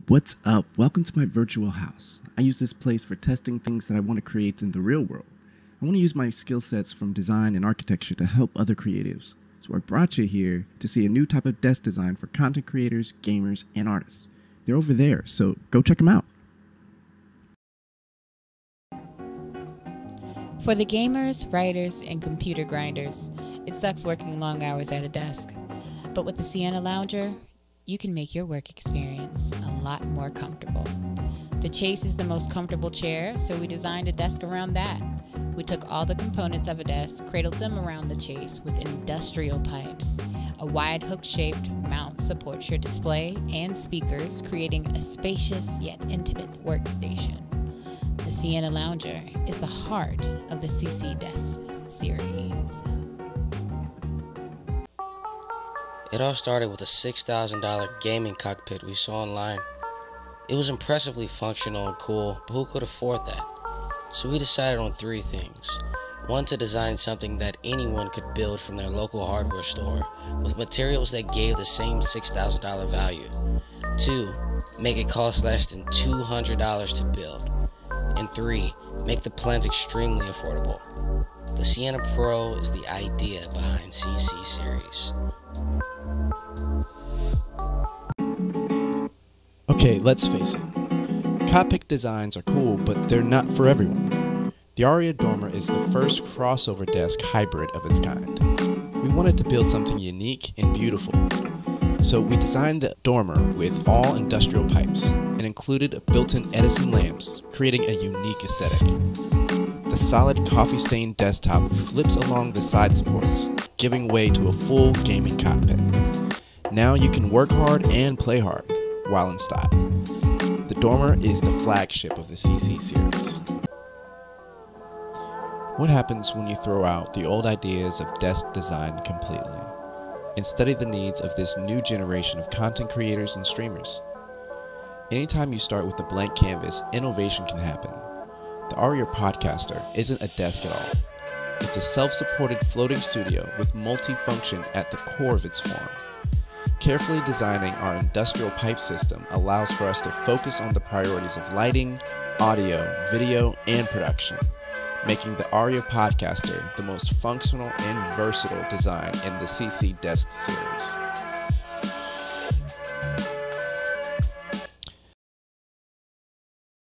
What's up? Welcome to my virtual house. I use this place for testing things that I want to create in the real world. I want to use my skill sets from design and architecture to help other creatives. So I brought you here to see a new type of desk design for content creators, gamers, and artists. They're over there, so go check them out. For the gamers, writers, and computer grinders, it sucks working long hours at a desk. But with the Sienna Lounger, you can make your work experience a lot more comfortable. The Chase is the most comfortable chair, so we designed a desk around that. We took all the components of a desk, cradled them around the Chase with industrial pipes. A wide hook-shaped mount supports your display and speakers, creating a spacious yet intimate workstation. The Sienna Lounger is the heart of the CC Desk series. It all started with a $6,000 gaming cockpit we saw online. It was impressively functional and cool, but who could afford that? So we decided on three things. One, to design something that anyone could build from their local hardware store with materials that gave the same $6,000 value. Two, make it cost less than $200 to build. And three, make the plans extremely affordable. The Sienna Pro is the idea behind CC Series. Okay, let's face it. Cockpit designs are cool, but they're not for everyone. The Aria Dormer is the first crossover desk hybrid of its kind. We wanted to build something unique and beautiful. So we designed the Dormer with all industrial pipes and included built-in Edison lamps, creating a unique aesthetic. The solid coffee-stained desktop flips along the side supports, giving way to a full gaming cockpit. Now you can work hard and play hard while in style. The Dormer is the flagship of the CC series. What happens when you throw out the old ideas of desk design completely and study the needs of this new generation of content creators and streamers? Anytime you start with a blank canvas, innovation can happen. The Aria Podcaster isn't a desk at all. It's a self-supported floating studio with multi-function at the core of its form. Carefully designing our industrial pipe system allows for us to focus on the priorities of lighting, audio, video, and production, making the Aria Podcaster the most functional and versatile design in the CC Desk series.